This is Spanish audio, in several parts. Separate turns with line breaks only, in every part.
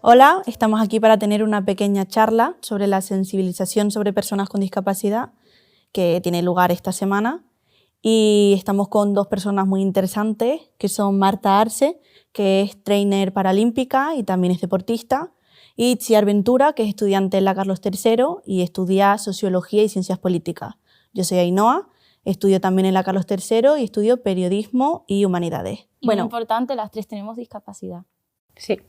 Hola, estamos aquí para tener una pequeña charla sobre la sensibilización sobre personas con discapacidad que tiene lugar esta semana. Y estamos con dos personas muy interesantes, que son Marta Arce, que es trainer paralímpica y también es deportista, y Txiar Ventura, que es estudiante en la Carlos III y estudia Sociología y Ciencias Políticas. Yo soy Ainhoa, estudio también en la Carlos III y estudio Periodismo y Humanidades.
Y bueno, muy importante, las tres tenemos discapacidad.
Sí.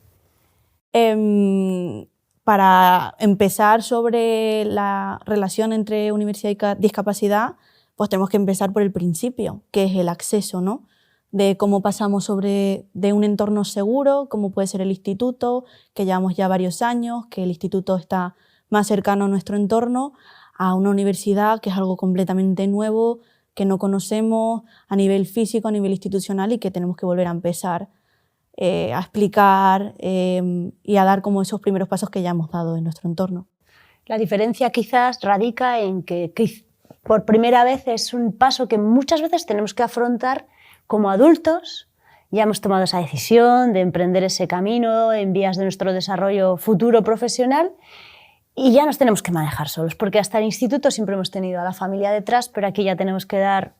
Para empezar sobre la relación entre universidad y discapacidad, pues tenemos que empezar por el principio, que es el acceso, ¿no? De cómo pasamos de un entorno seguro, como puede ser el instituto, que llevamos ya varios años, que el instituto está más cercano a nuestro entorno, a una universidad que es algo completamente nuevo, que no conocemos a nivel físico, a nivel institucional y que tenemos que volver a empezar a explicar y a dar como esos primeros pasos que ya hemos dado en nuestro entorno.
La diferencia quizás radica en que por primera vez es un paso que muchas veces tenemos que afrontar como adultos. Ya hemos tomado esa decisión de emprender ese camino en vías de nuestro desarrollo futuro profesional y ya nos tenemos que manejar solos, porque hasta el instituto siempre hemos tenido a la familia detrás, pero aquí ya tenemos que dar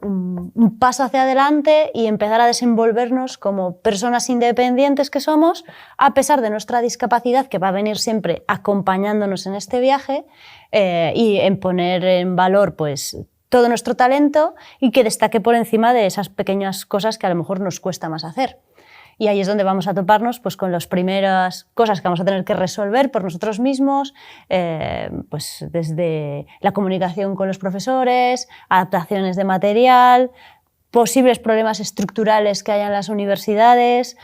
un paso hacia adelante y empezar a desenvolvernos como personas independientes que somos, a pesar de nuestra discapacidad, que va a venir siempre acompañándonos en este viaje, y en poner en valor pues, todo nuestro talento y que destaque por encima de esas pequeñas cosas que a lo mejor nos cuesta más hacer. Y ahí es donde vamos a toparnos pues, con las primeras cosas que vamos a tener que resolver por nosotros mismos, pues, desde la comunicación con los profesores, adaptaciones de material, posibles problemas estructurales que haya en las universidades,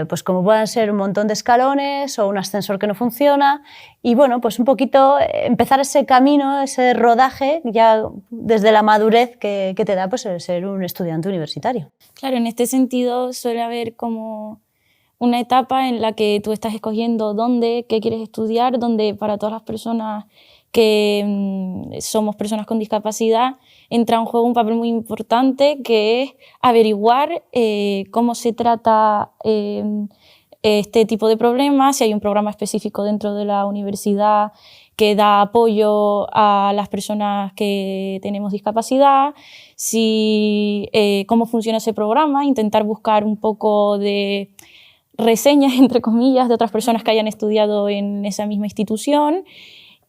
pues como puedan ser un montón de escalones o un ascensor que no funciona, y bueno, pues un poquito empezar ese camino, ese rodaje, ya desde la madurez que te da pues, el ser un estudiante universitario.
Claro, en este sentido suele haber como una etapa en la que tú estás escogiendo qué quieres estudiar, donde para todas las personas que somos personas con discapacidad entra en juego un papel muy importante, que es averiguar cómo se trata este tipo de problemas, si hay un programa específico dentro de la universidad que da apoyo a las personas que tenemos discapacidad, cómo funciona ese programa, intentar buscar un poco de reseñas, entre comillas, de otras personas que hayan estudiado en esa misma institución,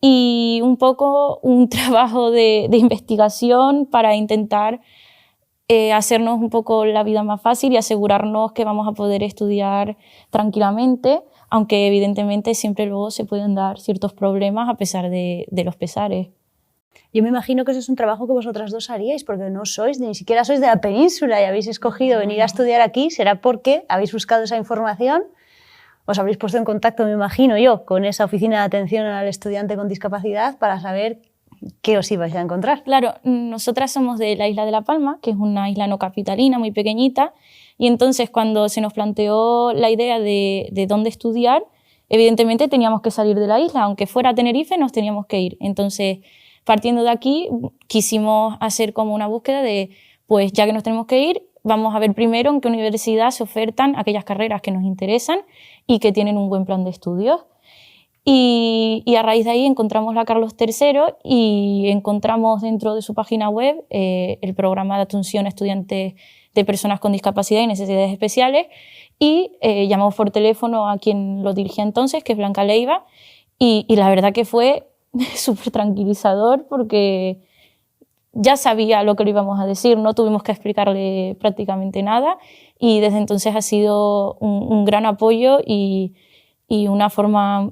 y un poco un trabajo de investigación para intentar hacernos un poco la vida más fácil y asegurarnos que vamos a poder estudiar tranquilamente, aunque evidentemente siempre luego se pueden dar ciertos problemas a pesar de los pesares.
Yo me imagino que eso es un trabajo que vosotras dos haríais, porque no sois, ni siquiera sois de la península y habéis escogido venir a estudiar aquí. ¿Será porque habéis buscado esa información? Os habréis puesto en contacto, me imagino yo, con esa oficina de atención al estudiante con discapacidad para saber qué os ibais a encontrar.
Claro, nosotras somos de la isla de La Palma, que es una isla no capitalina, muy pequeñita, y entonces cuando se nos planteó la idea de dónde estudiar, evidentemente teníamos que salir de la isla, aunque fuera Tenerife nos teníamos que ir. Entonces, partiendo de aquí, quisimos hacer como una búsqueda de, pues ya que nos tenemos que ir, vamos a ver primero en qué universidad se ofertan aquellas carreras que nos interesan y que tienen un buen plan de estudios. Y a raíz de ahí encontramos la Carlos III y encontramos dentro de su página web el programa de atención a estudiantes de personas con discapacidad y necesidades especiales, y llamamos por teléfono a quien lo dirigía entonces, que es Blanca Leiva, y la verdad que fue súper tranquilizador porque ya sabía lo que le íbamos a decir, no tuvimos que explicarle prácticamente nada, y desde entonces ha sido un gran apoyo y una forma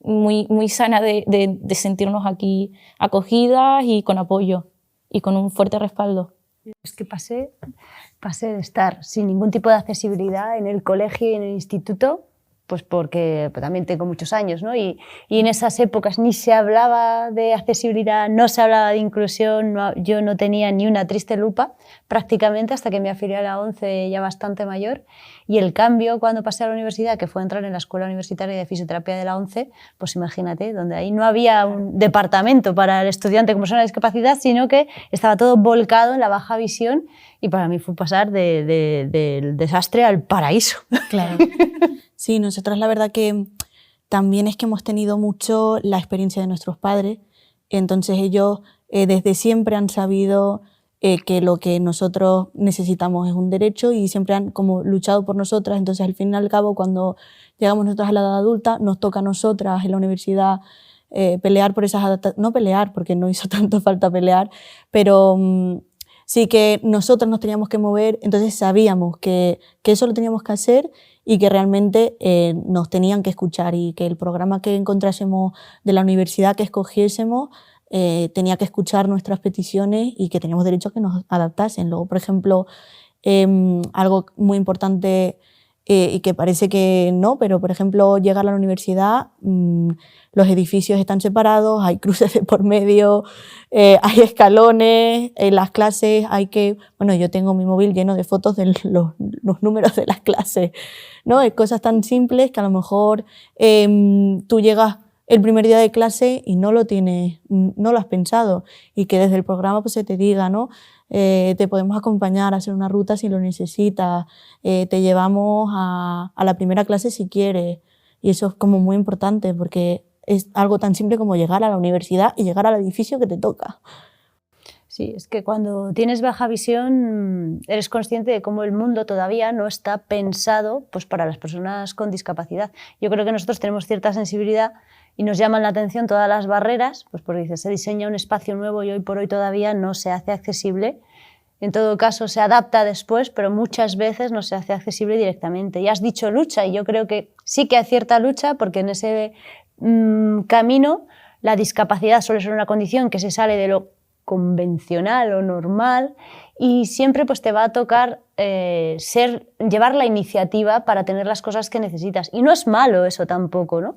muy sana de sentirnos aquí acogidas y con apoyo y con un fuerte respaldo.
Es que pasé de estar sin ningún tipo de accesibilidad en el colegio y en el instituto pues porque también tengo muchos años, ¿no? Y en esas épocas ni se hablaba de accesibilidad, no se hablaba de inclusión, yo no tenía ni una triste lupa prácticamente hasta que me afilié a la ONCE ya bastante mayor. Y el cambio cuando pasé a la universidad, que fue entrar en la Escuela Universitaria de Fisioterapia de la ONCE, pues imagínate, donde ahí no había un departamento para el estudiante con persona de discapacidad, sino que estaba todo volcado en la baja visión, y para mí fue pasar del desastre al paraíso.
Claro. Sí, nosotros la verdad que también es que hemos tenido mucho la experiencia de nuestros padres, entonces ellos desde siempre han sabido que lo que nosotros necesitamos es un derecho y siempre han como luchado por nosotras, entonces al fin y al cabo cuando llegamos nosotras a la edad adulta nos toca a nosotras en la universidad pelear por esas adaptaciones, no pelear porque no hizo tanto falta pelear, pero sí que nosotros nos teníamos que mover, entonces sabíamos que eso lo teníamos que hacer y que realmente nos tenían que escuchar y que el programa que encontrásemos de la universidad que escogiésemos tenía que escuchar nuestras peticiones y que teníamos derecho a que nos adaptasen. Luego, por ejemplo, algo muy importante y que parece que no, pero por ejemplo llegar a la universidad, los edificios están separados, hay cruces de por medio, hay escalones, en las clases hay que... Bueno, yo tengo mi móvil lleno de fotos de los números de las clases, ¿no? Hay cosas tan simples que a lo mejor tú llegas el primer día de clase y no lo tienes, no lo has pensado y que desde el programa pues se te diga, ¿no? Te podemos acompañar a hacer una ruta si lo necesitas, te llevamos a la primera clase si quieres, y eso es como muy importante porque es algo tan simple como llegar a la universidad y llegar al edificio que te toca.
Sí, es que cuando tienes baja visión eres consciente de cómo el mundo todavía no está pensado pues, para las personas con discapacidad. Yo creo que nosotros tenemos cierta sensibilidad y nos llaman la atención todas las barreras, pues porque dices, se diseña un espacio nuevo y hoy por hoy todavía no se hace accesible. En todo caso se adapta después, pero muchas veces no se hace accesible directamente. Y has dicho lucha, y yo creo que sí que hay cierta lucha, porque en ese camino la discapacidad suele ser una condición que se sale de lo convencional o normal, y siempre pues, te va a tocar llevar la iniciativa para tener las cosas que necesitas. Y no es malo eso tampoco, ¿no?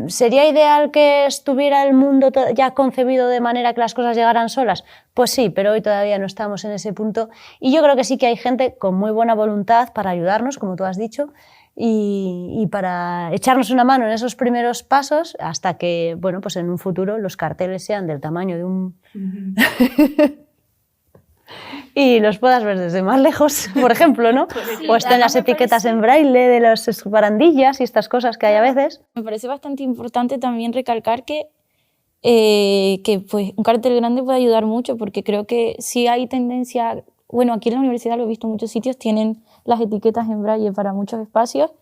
¿Sería ideal que estuviera el mundo ya concebido de manera que las cosas llegaran solas? Pues sí, pero hoy todavía no estamos en ese punto, y yo creo que sí que hay gente con muy buena voluntad para ayudarnos, como tú has dicho, y para echarnos una mano en esos primeros pasos hasta que, bueno, pues en un futuro los carteles sean del tamaño de un... y los puedas ver desde más lejos, por ejemplo, ¿no? Sí, o estén las etiquetas en braille de las barandillas y estas cosas que hay a veces.
Me parece bastante importante también recalcar que pues, un cartel grande puede ayudar mucho, porque creo que sí hay tendencia... Bueno, aquí en la universidad lo he visto en muchos sitios, tienen las etiquetas en braille para muchos espacios,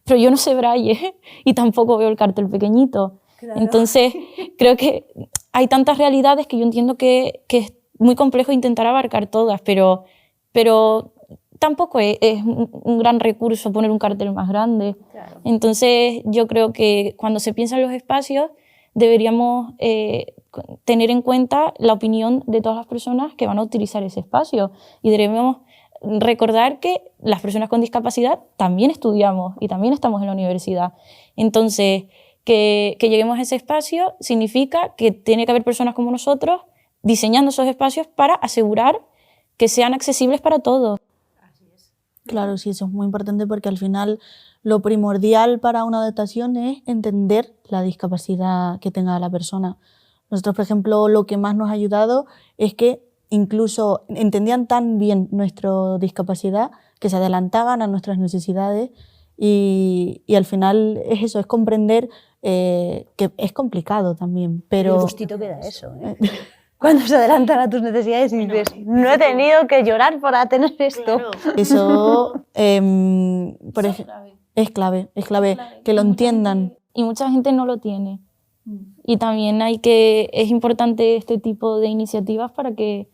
pero yo no sé braille y tampoco veo el cartel pequeñito. Claro. Entonces, creo que hay tantas realidades que yo entiendo que es muy complejo intentar abarcar todas, pero tampoco es un gran recurso poner un cartel más grande. Claro. Entonces, yo creo que cuando se piensa en los espacios, deberíamos tener en cuenta la opinión de todas las personas que van a utilizar ese espacio, y debemos recordar que las personas con discapacidad también estudiamos y también estamos en la universidad. Entonces, que lleguemos a ese espacio significa que tiene que haber personas como nosotros diseñando esos espacios para asegurar que sean accesibles para todos.
Claro, sí, eso es muy importante porque al final lo primordial para una adaptación es entender la discapacidad que tenga la persona. Nosotros, por ejemplo, lo que más nos ha ayudado es que incluso entendían tan bien nuestra discapacidad que se adelantaban a nuestras necesidades y al final es eso, es comprender que es complicado también, pero...
El gustito que da eso, ¿eh? Cuando se adelantan a tus necesidades y dices, no he tenido que llorar para tener esto. Claro.
Eso es clave que lo entiendan.
Y mucha gente no lo tiene. Y también es importante este tipo de iniciativas para que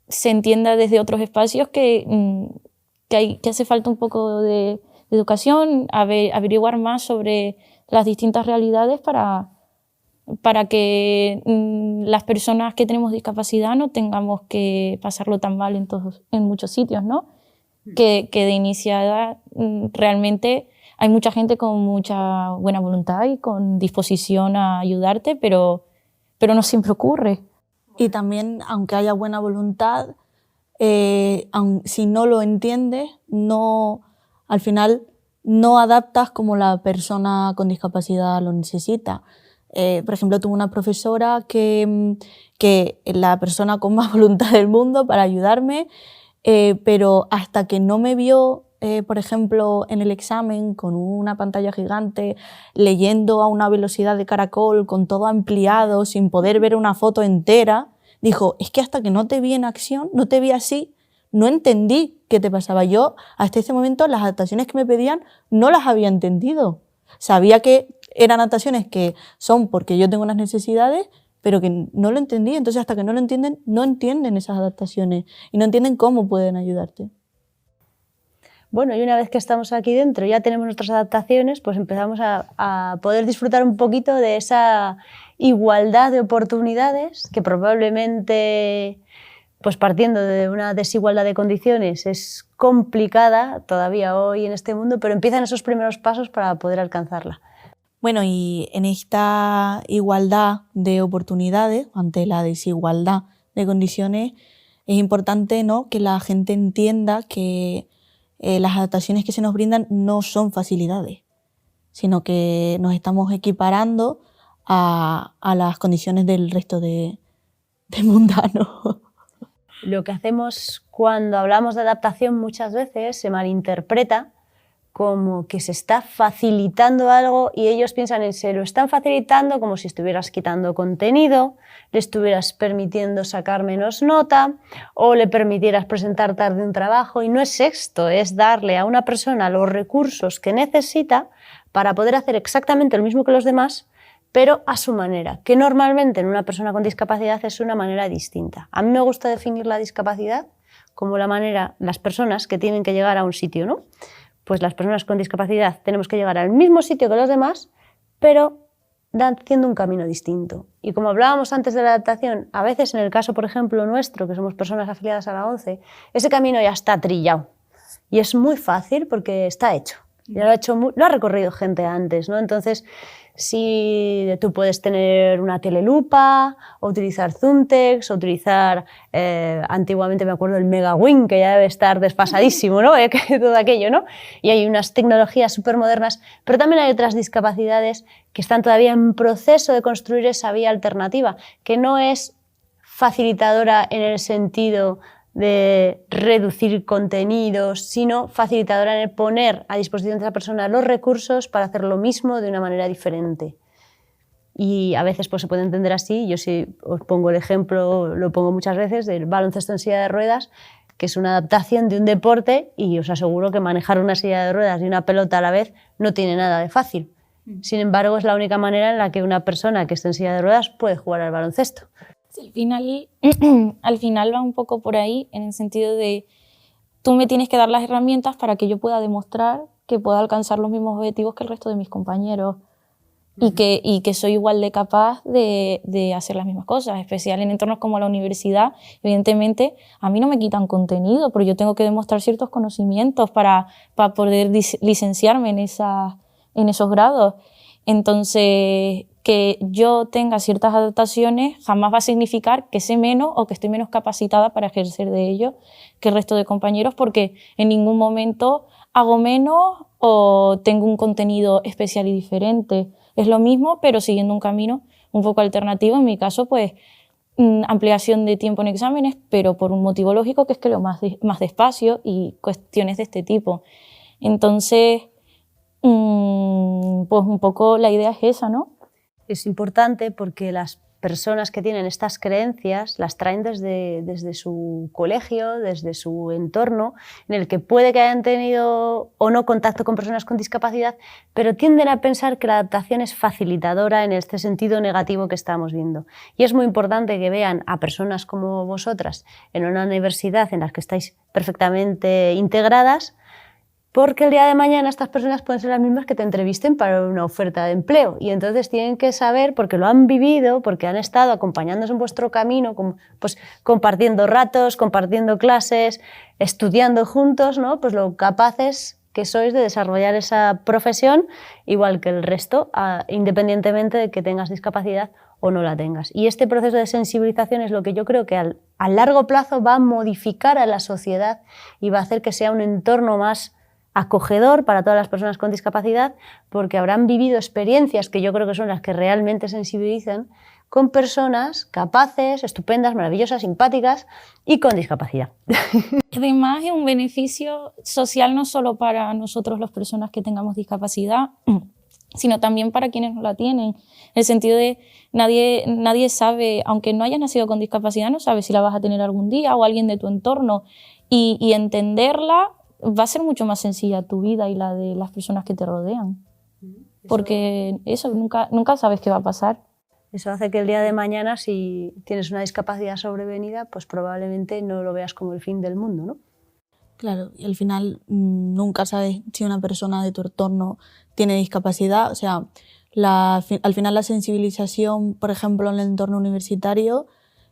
se entienda desde otros espacios que hace falta un poco de educación, averiguar más sobre las distintas realidades para que las personas que tenemos discapacidad no tengamos que pasarlo tan mal en muchos sitios, ¿no? Que de iniciada realmente hay mucha gente con mucha buena voluntad y con disposición a ayudarte, pero no siempre ocurre.
Y también, aunque haya buena voluntad, si no lo entiendes, al final no adaptas como la persona con discapacidad lo necesita. Por ejemplo, tuve una profesora que la persona con más voluntad del mundo para ayudarme, pero hasta que no me vio, por ejemplo, en el examen con una pantalla gigante, leyendo a una velocidad de caracol, con todo ampliado, sin poder ver una foto entera, dijo, es que hasta que no te vi en acción, no te vi así, no entendí qué te pasaba. Yo, hasta ese momento, las adaptaciones que me pedían no las había entendido. Sabía que eran adaptaciones que son porque yo tengo unas necesidades, pero que no lo entendí. Entonces, hasta que no lo entienden, no entienden esas adaptaciones y no entienden cómo pueden ayudarte.
Bueno, y una vez que estamos aquí dentro, ya tenemos nuestras adaptaciones, pues empezamos a poder disfrutar un poquito de esa igualdad de oportunidades que probablemente, pues partiendo de una desigualdad de condiciones, es complicada todavía hoy en este mundo, pero empiezan esos primeros pasos para poder alcanzarla.
Bueno, y en esta igualdad de oportunidades, ante la desigualdad de condiciones, es importante, ¿no?, que la gente entienda que las adaptaciones que se nos brindan no son facilidades, sino que nos estamos equiparando a las condiciones del resto de mundanos.
Lo que hacemos cuando hablamos de adaptación muchas veces se malinterpreta como que se está facilitando algo y ellos piensan en se lo están facilitando como si estuvieras quitando contenido, le estuvieras permitiendo sacar menos nota o le permitieras presentar tarde un trabajo, y no es esto, es darle a una persona los recursos que necesita para poder hacer exactamente lo mismo que los demás, pero a su manera, que normalmente en una persona con discapacidad es una manera distinta. A mí me gusta definir la discapacidad como la manera, las personas que tienen que llegar a un sitio, ¿no? Pues las personas con discapacidad tenemos que llegar al mismo sitio que los demás, pero haciendo un camino distinto. Y como hablábamos antes de la adaptación, a veces en el caso, por ejemplo, nuestro, que somos personas afiliadas a la ONCE, ese camino ya está trillado. Y es muy fácil porque está hecho. Ya lo ha recorrido gente antes, ¿no? Entonces, si tú puedes tener una telelupa, o utilizar Zoomtext, o utilizar, antiguamente me acuerdo el Megawing, que ya debe estar desfasadísimo, ¿no? Todo aquello, ¿no? Y hay unas tecnologías súper modernas, pero también hay otras discapacidades que están todavía en proceso de construir esa vía alternativa, que no es facilitadora en el sentido de reducir contenidos, sino facilitadora en el poner a disposición de esa persona los recursos para hacer lo mismo de una manera diferente. Y a veces pues, se puede entender así. Yo sí os pongo el ejemplo, lo pongo muchas veces, del baloncesto en silla de ruedas, que es una adaptación de un deporte, y os aseguro que manejar una silla de ruedas y una pelota a la vez no tiene nada de fácil. Sin embargo, es la única manera en la que una persona que esté en silla de ruedas puede jugar al baloncesto.
Sí, al final va un poco por ahí, en el sentido de tú me tienes que dar las herramientas para que yo pueda demostrar que puedo alcanzar los mismos objetivos que el resto de mis compañeros y que soy igual de capaz de hacer las mismas cosas, especial en entornos como la universidad. Evidentemente, a mí no me quitan contenido, pero yo tengo que demostrar ciertos conocimientos para poder licenciarme en esos grados. Entonces, que yo tenga ciertas adaptaciones jamás va a significar que sé menos o que estoy menos capacitada para ejercer de ello que el resto de compañeros, porque en ningún momento hago menos o tengo un contenido especial y diferente. Es lo mismo, pero siguiendo un camino un poco alternativo. En mi caso, pues, ampliación de tiempo en exámenes, pero por un motivo lógico, que es que leo más despacio y cuestiones de este tipo. Entonces, pues un poco la idea es esa, ¿no?
Es importante porque las personas que tienen estas creencias las traen desde su colegio, desde su entorno, en el que puede que hayan tenido o no contacto con personas con discapacidad, pero tienden a pensar que la adaptación es facilitadora en este sentido negativo que estamos viendo. Y es muy importante que vean a personas como vosotras en una universidad en la que estáis perfectamente integradas, porque el día de mañana estas personas pueden ser las mismas que te entrevisten para una oferta de empleo, y entonces tienen que saber, porque lo han vivido, porque han estado acompañándonos en vuestro camino, pues compartiendo ratos, compartiendo clases, estudiando juntos, ¿no? Pues lo capaces que sois de desarrollar esa profesión igual que el resto, independientemente de que tengas discapacidad o no la tengas. Y este proceso de sensibilización es lo que yo creo que a largo plazo va a modificar a la sociedad y va a hacer que sea un entorno más acogedor para todas las personas con discapacidad, porque habrán vivido experiencias que yo creo que son las que realmente sensibilizan con personas capaces, estupendas, maravillosas, simpáticas y con discapacidad.
Además, es un beneficio social no solo para nosotros, las personas que tengamos discapacidad, sino también para quienes no la tienen. En el sentido de nadie sabe, aunque no hayas nacido con discapacidad, no sabes si la vas a tener algún día o alguien de tu entorno. Y entenderla va a ser mucho más sencilla tu vida y la de las personas que te rodean. Porque eso nunca sabes qué va a pasar.
Eso hace que el día de mañana, si tienes una discapacidad sobrevenida, pues probablemente no lo veas como el fin del mundo, ¿no?
Claro, y al final nunca sabes si una persona de tu entorno tiene discapacidad. O sea, al final la sensibilización, por ejemplo, en el entorno universitario,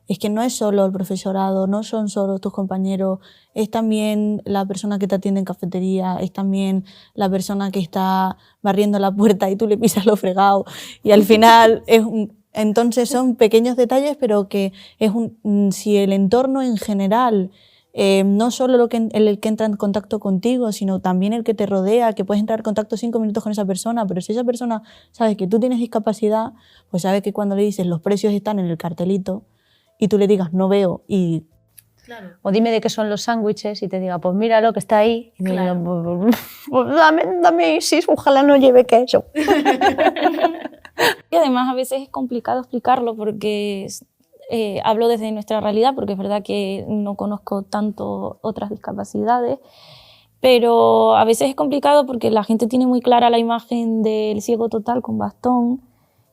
es que no es solo el profesorado, no son solo tus compañeros, es también la persona que te atiende en cafetería, es también la persona que está barriendo la puerta y tú le pisas lo fregado. Y al final entonces son pequeños detalles, pero que si el entorno en general, no solo el que entra en contacto contigo, sino también el que te rodea, que puedes entrar en contacto 5 minutos con esa persona, pero si esa persona sabe que tú tienes discapacidad, pues sabe que cuando le dices los precios están en el cartelito y tú le digas no veo y...
Claro. O dime de qué son los sándwiches y te diga, pues mira lo que está ahí. Y
claro.
me diga, pues dame Isis, ojalá no lleve queso.
Y además a veces es complicado explicarlo porque hablo desde nuestra realidad, porque es verdad que no conozco tanto otras discapacidades, pero a veces es complicado porque la gente tiene muy clara la imagen del ciego total con bastón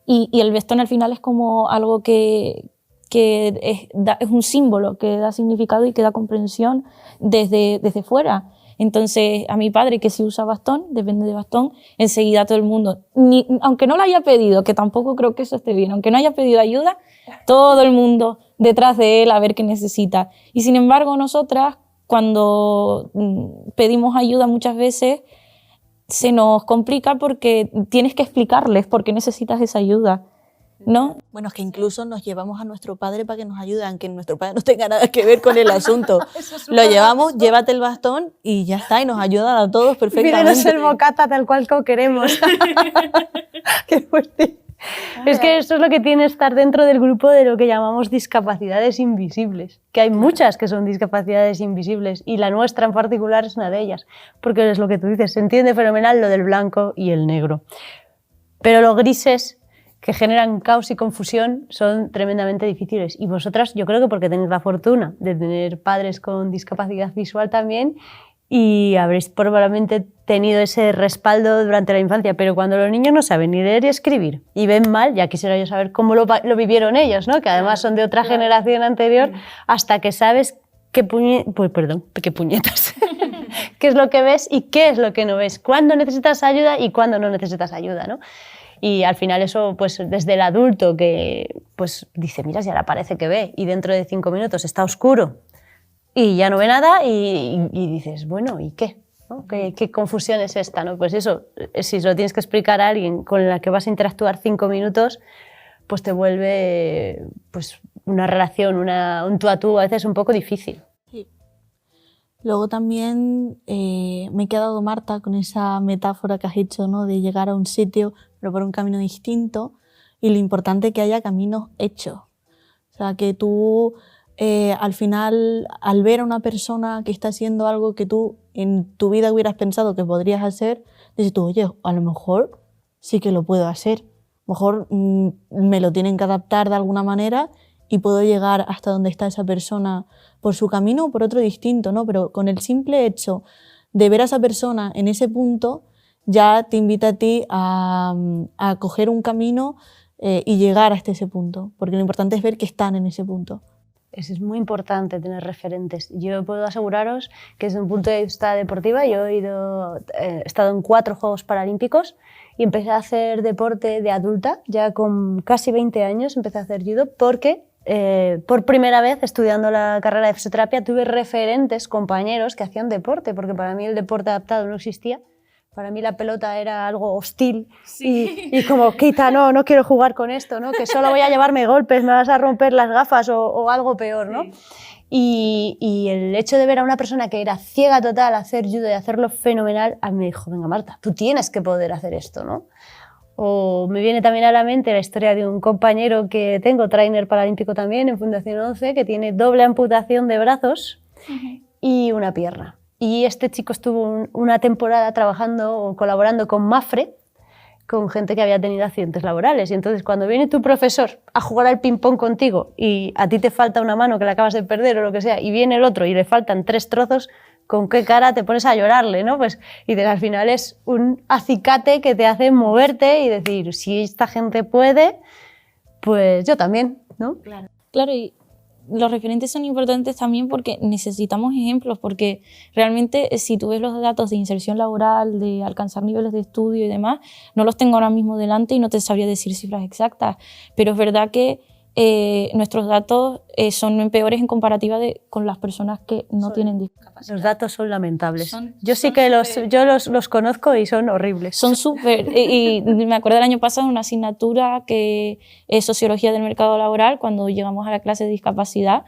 y el bastón al final es como algo que es un símbolo que da significado y que da comprensión desde fuera. Entonces, a mi padre, que sí usa bastón, depende de bastón, enseguida todo el mundo, aunque no lo haya pedido, que tampoco creo que eso esté bien, aunque no haya pedido ayuda, todo el mundo detrás de él a ver qué necesita. Y sin embargo, nosotras, cuando pedimos ayuda muchas veces, se nos complica porque tienes que explicarles por qué necesitas esa ayuda, ¿no?
Bueno, es que incluso nos llevamos a nuestro padre para que nos ayude, aunque nuestro padre no tenga nada que ver con el asunto. Lo llevamos, llévate el bastón y ya está, y nos ayudan a todos perfectamente.
Pídenos el bocata tal cual como queremos. Qué fuerte. Es que eso es lo que tiene estar dentro del grupo de lo que llamamos discapacidades invisibles, que hay muchas que son discapacidades invisibles y la nuestra en particular es una de ellas, porque es lo que tú dices, se entiende fenomenal lo del blanco y el negro, pero los grises que generan caos y confusión son tremendamente difíciles. Y vosotras, yo creo que porque tenéis la fortuna de tener padres con discapacidad visual también y habréis probablemente tenido ese respaldo durante la infancia, pero cuando los niños no saben ni leer ni escribir y ven mal, ya quisiera yo saber cómo lo vivieron ellos, ¿no? Que además son de otra generación anterior, hasta que sabes qué puñetas, qué es lo que ves y qué es lo que no ves, cuándo necesitas ayuda y cuándo no necesitas ayuda, ¿no? Y al final eso, pues desde el adulto que pues dice, mira, si ahora parece que ve y dentro de 5 minutos está oscuro y ya no ve nada y dices, bueno, ¿y qué? ¿No? ¿Qué confusión es esta? ¿No? Pues eso, si lo tienes que explicar a alguien con la que vas a interactuar 5 minutos, pues te vuelve pues, una relación, un tú a tú a veces un poco difícil.
Sí. Luego también me he quedado, Marta, con esa metáfora que has hecho, ¿no? De llegar a un sitio pero por un camino distinto y lo importante que haya caminos hechos. O sea, que tú al final, al ver a una persona que está haciendo algo que tú en tu vida hubieras pensado que podrías hacer, dices tú, oye, a lo mejor sí que lo puedo hacer. A lo mejor me lo tienen que adaptar de alguna manera y puedo llegar hasta donde está esa persona por su camino o por otro distinto, ¿no? Pero con el simple hecho de ver a esa persona en ese punto, ya te invita a ti a coger un camino y llegar hasta ese punto, porque lo importante es ver que están en ese punto.
Es muy importante tener referentes. Yo puedo aseguraros que desde un punto de vista deportivo yo he estado en 4 Juegos Paralímpicos y empecé a hacer deporte de adulta, ya con casi 20 años empecé a hacer judo porque por primera vez, estudiando la carrera de fisioterapia, tuve referentes, compañeros que hacían deporte, porque para mí el deporte adaptado no existía. Para mí la pelota era algo hostil y como, quita, no quiero jugar con esto, ¿no? Que solo voy a llevarme golpes, me vas a romper las gafas o algo peor, ¿no? Y el hecho de ver a una persona que era ciega total hacer judo y hacerlo fenomenal, a mí me dijo, venga Marta, tú tienes que poder hacer esto, ¿no? O me viene también a la mente la historia de un compañero que tengo, trainer paralímpico también, en Fundación 11, que tiene doble amputación de brazos y una pierna. Y este chico estuvo una temporada trabajando o colaborando con Mafre, con gente que había tenido accidentes laborales. Y entonces cuando viene tu profesor a jugar al ping-pong contigo y a ti te falta una mano que la acabas de perder o lo que sea, y viene el otro y le faltan 3 trozos, ¿con qué cara te pones a llorarle, no? Pues, y al final es un acicate que te hace moverte y decir, si esta gente puede, pues yo también, ¿no?
Claro, y los referentes son importantes también porque necesitamos ejemplos, porque realmente si tú ves los datos de inserción laboral, de alcanzar niveles de estudio y demás, no los tengo ahora mismo delante y no te sabría decir cifras exactas, pero es verdad que nuestros datos son peores en comparativa con las personas que no tienen discapacidad.
Los datos son lamentables. Yo sí que los conozco y son horribles.
Son súper. Y me acuerdo del año pasado una asignatura que es Sociología del Mercado Laboral, cuando llegamos a la clase de discapacidad.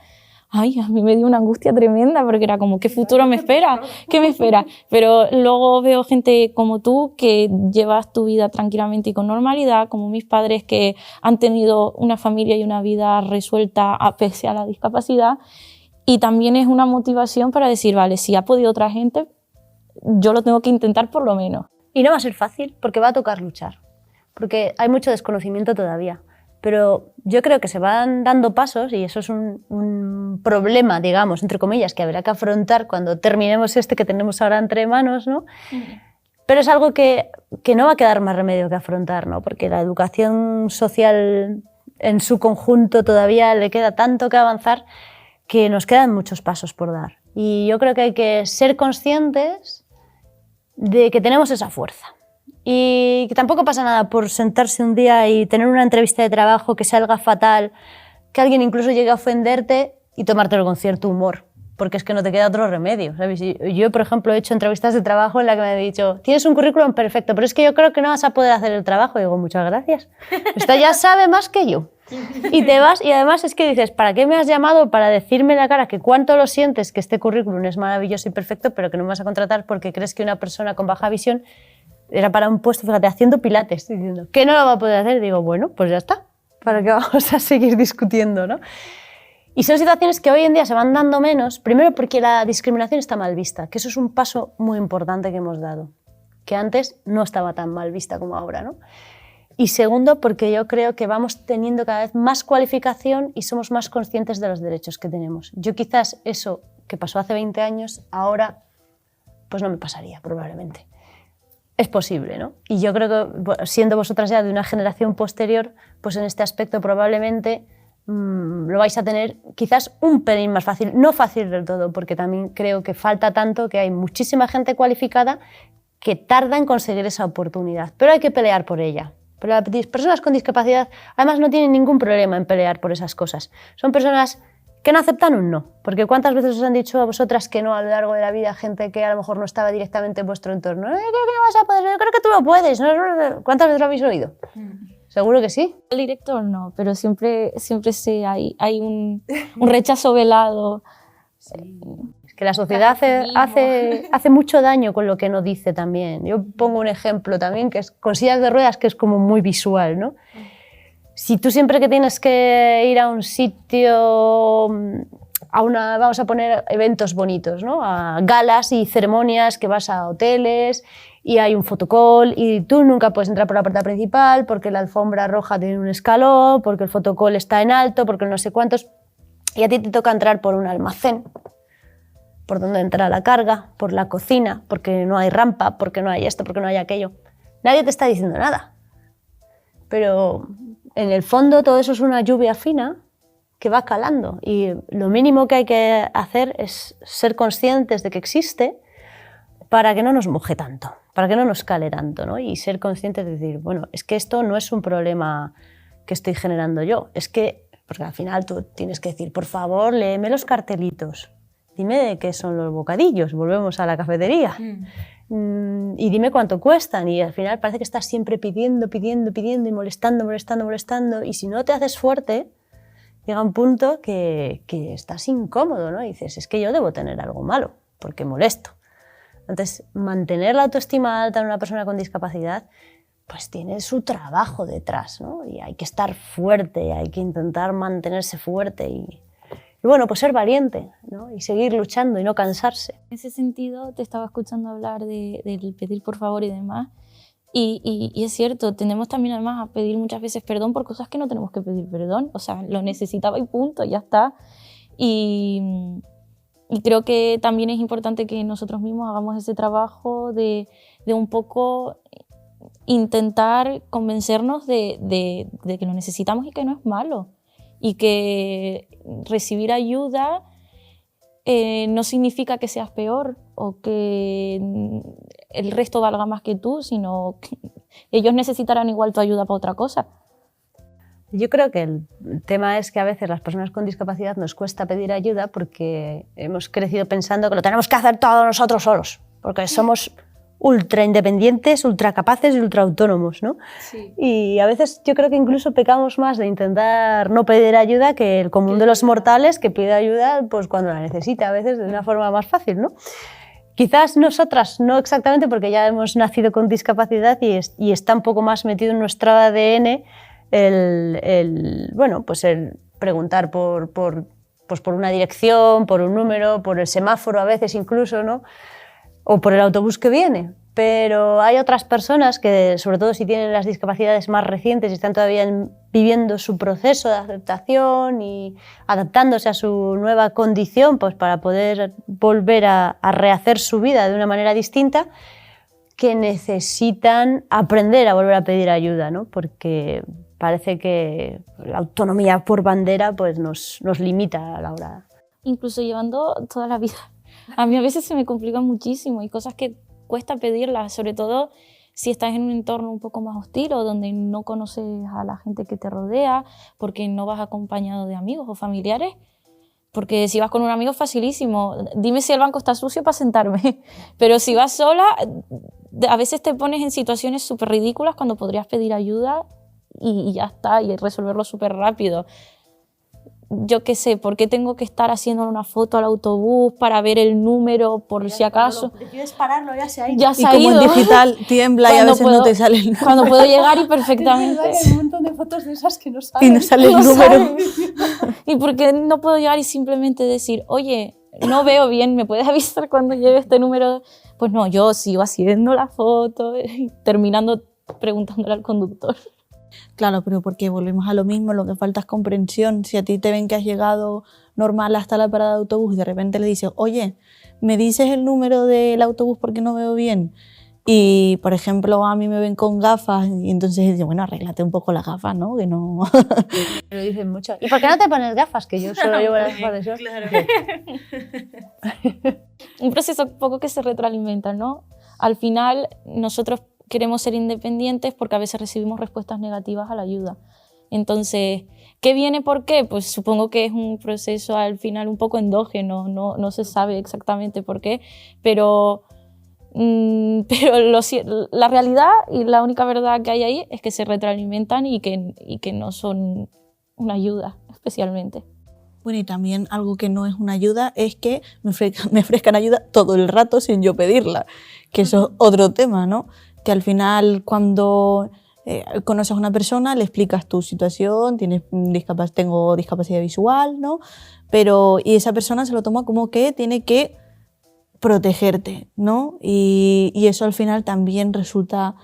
Ay, a mí me dio una angustia tremenda porque era como, ¿qué futuro me espera? ¿Qué me espera? Pero luego veo gente como tú que llevas tu vida tranquilamente y con normalidad, como mis padres que han tenido una familia y una vida resuelta a pese a la discapacidad. Y también es una motivación para decir, vale, si ha podido otra gente, yo lo tengo que intentar por lo menos.
Y no va a ser fácil porque va a tocar luchar, porque hay mucho desconocimiento todavía. Pero yo creo que se van dando pasos y eso es un problema, digamos, entre comillas, que habrá que afrontar cuando terminemos este que tenemos ahora entre manos, ¿no? Pero es algo que no va a quedar más remedio que afrontar, ¿no? Porque la educación social en su conjunto todavía le queda tanto que avanzar que nos quedan muchos pasos por dar. Y yo creo que hay que ser conscientes de que tenemos esa fuerza. Y que tampoco pasa nada por sentarse un día y tener una entrevista de trabajo que salga fatal, que alguien incluso llegue a ofenderte y tomártelo con cierto humor, porque es que no te queda otro remedio, ¿sabes? Yo, por ejemplo, he hecho entrevistas de trabajo en las que me han dicho, tienes un currículum perfecto, pero es que yo creo que no vas a poder hacer el trabajo. Y digo, muchas gracias. Esta ya sabe más que yo. Y te vas, y además es que dices, ¿para qué me has llamado? Para decirme en la cara que cuánto lo sientes, que este currículum es maravilloso y perfecto, pero que no me vas a contratar porque crees que una persona con baja visión era para un puesto, fíjate, haciendo pilates, diciendo que no lo va a poder hacer. Digo, bueno, pues ya está, ¿para qué vamos a seguir discutiendo, no? Y son situaciones que hoy en día se van dando menos, primero porque la discriminación está mal vista, que eso es un paso muy importante que hemos dado, que antes no estaba tan mal vista como ahora, ¿no? Y segundo, porque yo creo que vamos teniendo cada vez más cualificación y somos más conscientes de los derechos que tenemos. Yo quizás eso que pasó hace 20 años, ahora pues no me pasaría probablemente. Es posible, ¿no? Y yo creo que siendo vosotras ya de una generación posterior, pues en este aspecto probablemente lo vais a tener quizás un pelín más fácil, no fácil del todo, porque también creo que falta tanto, que hay muchísima gente cualificada que tarda en conseguir esa oportunidad, pero hay que pelear por ella. Pero las personas con discapacidad además no tienen ningún problema en pelear por esas cosas. Son personas que no aceptan un no, porque ¿cuántas veces os han dicho a vosotras que no a lo largo de la vida gente que a lo mejor no estaba directamente en vuestro entorno? Yo creo que no vas a poder, yo creo que tú lo puedes, ¿no? ¿Cuántas veces lo habéis oído? Seguro que sí.
El director no, pero siempre hay un rechazo velado.
Sí. Es que la sociedad hace mucho daño con lo que no dice también. Yo pongo un ejemplo también, que es con sillas de ruedas, que es como muy visual, ¿no? Si tú siempre que tienes que ir a un sitio, vamos a poner eventos bonitos, ¿no? A galas y ceremonias, que vas a hoteles y hay un fotocall y tú nunca puedes entrar por la puerta principal porque la alfombra roja tiene un escalón, porque el fotocall está en alto, porque no sé cuántos, y a ti te toca entrar por un almacén, por donde entra la carga, por la cocina, porque no hay rampa, porque no hay esto, porque no hay aquello. Nadie te está diciendo nada, pero en el fondo todo eso es una lluvia fina que va calando y lo mínimo que hay que hacer es ser conscientes de que existe para que no nos moje tanto, para que no nos cale tanto, ¿no? Y ser conscientes de decir, bueno, es que esto no es un problema que estoy generando yo, es que Porque al final tú tienes que decir, por favor, léeme los cartelitos, dime de qué son los bocadillos, volvemos a la cafetería, y dime cuánto cuestan, y al final parece que estás siempre pidiendo y molestando, y si no te haces fuerte, llega un punto que estás incómodo, ¿no? Y dices, es que yo debo tener algo malo, porque molesto. Entonces, mantener la autoestima alta en una persona con discapacidad pues tiene su trabajo detrás, ¿no? Y hay que estar fuerte, hay que intentar mantenerse fuerte y bueno, pues ser valiente, ¿no? Y seguir luchando y no cansarse.
En ese sentido, te estaba escuchando hablar del pedir por favor y demás, y es cierto, tendemos también además a pedir muchas veces perdón por cosas que no tenemos que pedir perdón, o sea, lo necesitaba y punto, ya está. Y creo que también es importante que nosotros mismos hagamos ese trabajo de un poco intentar convencernos de que lo necesitamos y que no es malo, y que recibir ayuda no significa que seas peor o que el resto valga más que tú, sino que ellos necesitarán igual tu ayuda para otra cosa.
Yo creo que el tema es que a veces las personas con discapacidad nos cuesta pedir ayuda porque hemos crecido pensando que lo tenemos que hacer todos nosotros solos, porque somos ultra independientes, ultra capaces y ultra autónomos, ¿no?
Sí.
Y a veces yo creo que incluso pecamos más de intentar no pedir ayuda que el común de los mortales, que pide ayuda pues cuando la necesita, a veces de una forma más fácil, ¿no? Quizás nosotras no exactamente, porque ya hemos nacido con discapacidad y está un poco más metido en nuestro ADN bueno, pues el preguntar por una dirección, por un número, por el semáforo a veces incluso, ¿no? O por el autobús que viene. Pero hay otras personas que, sobre todo si tienen las discapacidades más recientes y están todavía viviendo su proceso de aceptación y adaptándose a su nueva condición, pues para poder volver a rehacer su vida de una manera distinta, que necesitan aprender a volver a pedir ayuda, ¿no? Porque parece que la autonomía por bandera pues nos limita a la hora.
Incluso llevando toda la vida. A mí a veces se me complica muchísimo, hay cosas que cuesta pedirlas, sobre todo si estás en un entorno un poco más hostil o donde no conoces a la gente que te rodea, porque no vas acompañado de amigos o familiares, porque si vas con un amigo es facilísimo, dime si el banco está sucio para sentarme, pero si vas sola, a veces te pones en situaciones súper ridículas cuando podrías pedir ayuda y ya está, y resolverlo súper rápido. Yo qué sé, ¿por qué tengo que estar haciendo una foto al autobús para ver el número por ya si acaso?
Decides pararlo, ya se ha ido.
Ya se
y
ha
como
ido.
en digital tiembla y a veces no te sale el número.
Cuando puedo llegar y perfectamente.
Hay un montón de fotos de esas que no salen.
Y no sale el
No
número.
sale. ¿Y por qué no puedo llegar y simplemente decir, oye, no veo bien, ¿me puedes avisar cuando lleve este número? Pues no, yo sigo haciendo la foto y terminando preguntándole al conductor.
Claro, pero porque volvemos a lo mismo, lo que falta es comprensión. Si a ti te ven que has llegado normal hasta la parada de autobús y de repente le dices, oye, ¿me dices el número del autobús porque no veo bien? Y, por ejemplo, a mí me ven con gafas y entonces dicen, bueno, arréglate un poco las gafas, ¿no? Que no...
Me lo dicen mucho. ¿Y por qué no te pones gafas? Que yo solo llevo las gafas de sol.
Claro.
Un proceso un poco que se retroalimenta, ¿no? Al final, nosotros queremos ser independientes porque a veces recibimos respuestas negativas a la ayuda. Entonces, ¿qué viene por qué? Pues supongo que es un proceso al final un poco endógeno, no se sabe exactamente por qué, pero la realidad y la única verdad que hay ahí es que se retroalimentan y que no son una ayuda especialmente.
Bueno, y también algo que no es una ayuda es que me ofrezcan ayuda todo el rato sin yo pedirla, que eso es otro tema, ¿no? Que al final cuando conoces a una persona le explicas tu situación, tengo discapacidad visual, ¿no? Y esa persona se lo toma como que tiene que protegerte, ¿no? Y eso al final también resulta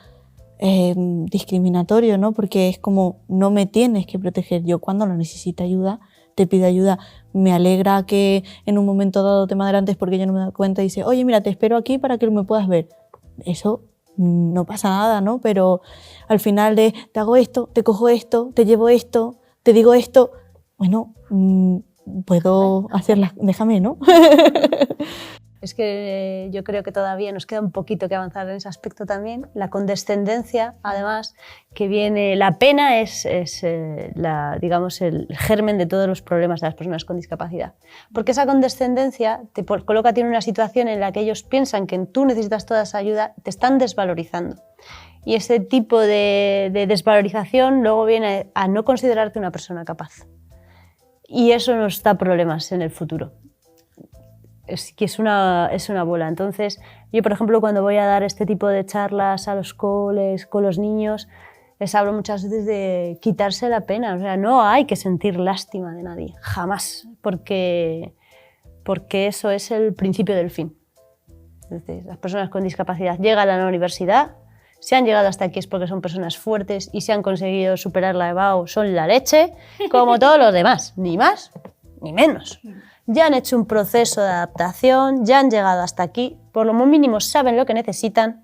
discriminatorio, ¿no? Porque es como, no me tienes que proteger. Yo cuando no necesito ayuda, te pido ayuda. Me alegra que en un momento dado te me adelantes porque yo no me doy cuenta y dice, oye, mira, te espero aquí para que me puedas ver. Eso no pasa nada, ¿no? Pero al final te hago esto, te cojo esto, te llevo esto, te digo esto, bueno, puedo hacerlas, déjame, ¿no?
Es que yo creo que todavía nos queda un poquito que avanzar en ese aspecto también. La condescendencia, además, que viene... La pena es digamos, el germen de todos los problemas de las personas con discapacidad. Porque esa condescendencia te coloca en una situación en la que ellos piensan que tú necesitas toda esa ayuda, te están desvalorizando. Y ese tipo de desvalorización luego viene a no considerarte una persona capaz. Y eso nos da problemas en el futuro. Es una bola. Entonces, yo, por ejemplo, cuando voy a dar este tipo de charlas a los coles, con los niños, les hablo muchas veces de quitarse la pena. O sea, no hay que sentir lástima de nadie, jamás, porque eso es el principio del fin. Entonces, las personas con discapacidad llegan a la universidad, si han llegado hasta aquí es porque son personas fuertes y si han conseguido superar la EBAU son la leche, como todos los demás, ni más ni menos. Ya han hecho un proceso de adaptación, ya han llegado hasta aquí, por lo mínimo saben lo que necesitan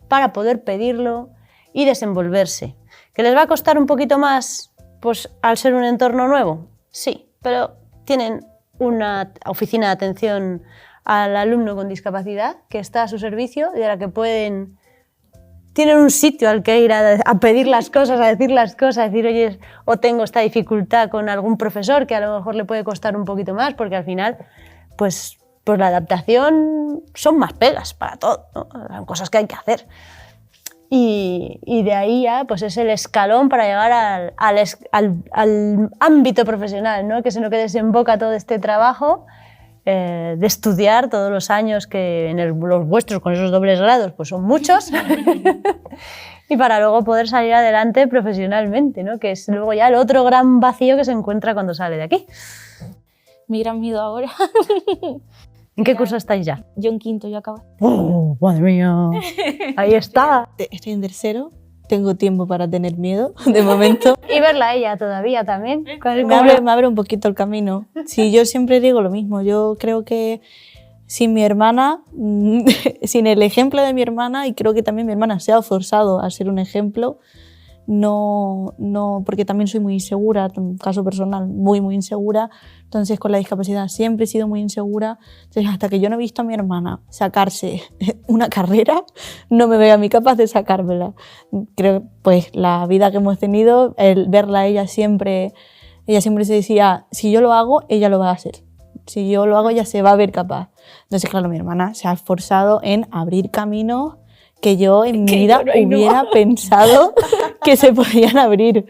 para poder pedirlo y desenvolverse. ¿Que les va a costar un poquito más, pues, al ser un entorno nuevo? Sí, pero tienen una oficina de atención al alumno con discapacidad que está a su servicio y de la que tienen un sitio al que ir a pedir las cosas, a decir las cosas, a decir, oye, o tengo esta dificultad con algún profesor que a lo mejor le puede costar un poquito más, porque al final, pues la adaptación son más pegas para todo, ¿no? Son cosas que hay que hacer. Y de ahí ya pues es el escalón para llegar al ámbito profesional, ¿no? Que es en lo que desemboca todo este trabajo de estudiar todos los años que los vuestros con esos dobles grados pues son muchos y para luego poder salir adelante profesionalmente, ¿no? Que es luego ya el otro gran vacío que se encuentra cuando sale de aquí.
Mi gran miedo ahora.
¿En qué curso estáis ya?
Yo en quinto, yo acabo.
¡Oh, madre mía! Ahí está.
Estoy en tercero, tengo tiempo para tener miedo, de momento.
Y verla a ella todavía también.
Me abre un poquito el camino. Sí, yo siempre digo lo mismo. Yo creo que sin mi hermana, sin el ejemplo de mi hermana, y creo que también mi hermana se ha forzado a ser un ejemplo, no, porque también soy muy insegura, en un caso personal, muy insegura. Entonces, con la discapacidad siempre he sido muy insegura. Entonces, hasta que yo no he visto a mi hermana sacarse una carrera, no me veo a mí capaz de sacármela. Creo, pues, la vida que hemos tenido, el verla a ella siempre se decía, si yo lo hago, ella lo va a hacer. Si yo lo hago, ella se va a ver capaz. Entonces, claro, mi hermana se ha esforzado en abrir caminos que yo en mi vida hubiera pensado que se podían abrir.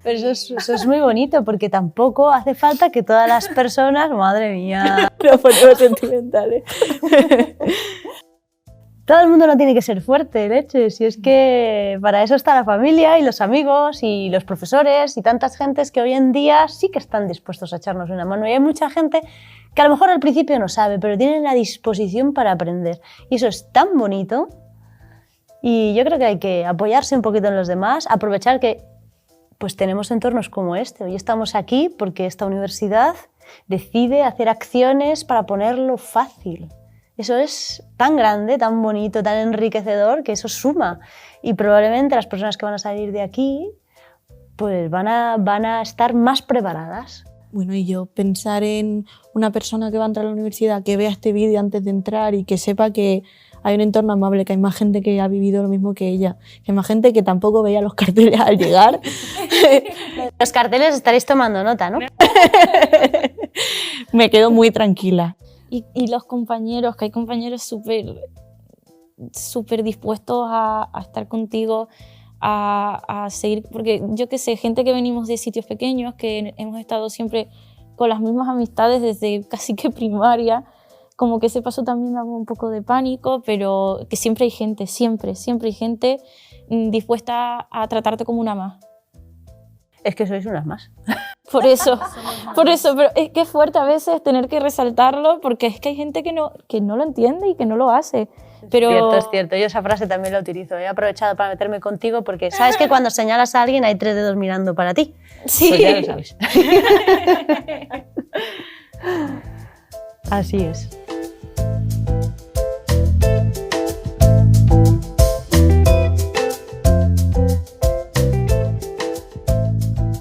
Pero eso es muy bonito, porque tampoco hace falta que todas las personas, madre mía,
Nos ponemos sentimentales.
todo el mundo no tiene que ser fuerte, leche. Si es que para eso está la familia y los amigos y los profesores y tantas gentes que hoy en día sí que están dispuestos a echarnos una mano. Y hay mucha gente que a lo mejor al principio no sabe, pero tienen la disposición para aprender. Y eso es tan bonito. Y yo creo que hay que apoyarse un poquito en los demás, aprovechar que pues tenemos entornos como este. Hoy estamos aquí porque esta universidad decide hacer acciones para ponerlo fácil. Eso es tan grande, tan bonito, tan enriquecedor, que eso suma. Y probablemente las personas que van a salir de aquí pues van a estar más preparadas.
Bueno, y yo pensar en una persona que va a entrar a la universidad, que vea este vídeo antes de entrar y que sepa que hay un entorno amable, que hay más gente que ha vivido lo mismo que ella, que hay más gente que tampoco veía los carteles al llegar.
Los carteles estaréis tomando nota, ¿no?
Me quedo muy tranquila.
Y los compañeros, que hay compañeros súper dispuestos a estar contigo, a seguir, porque yo qué sé, gente que venimos de sitios pequeños, que hemos estado siempre con las mismas amistades desde casi que primaria, como que ese paso también da un poco de pánico, pero que siempre hay gente, siempre hay gente dispuesta a tratarte como una más.
Es que sois unas más.
Por eso, pero es que es fuerte a veces tener que resaltarlo, porque es que hay gente que no lo entiende y que no lo hace. Pero...
Es cierto. Yo esa frase también la utilizo. He aprovechado para meterme contigo porque sabes que cuando señalas a alguien hay 3 dedos mirando para ti.
Sí.
Pues ya lo sabes. Así es.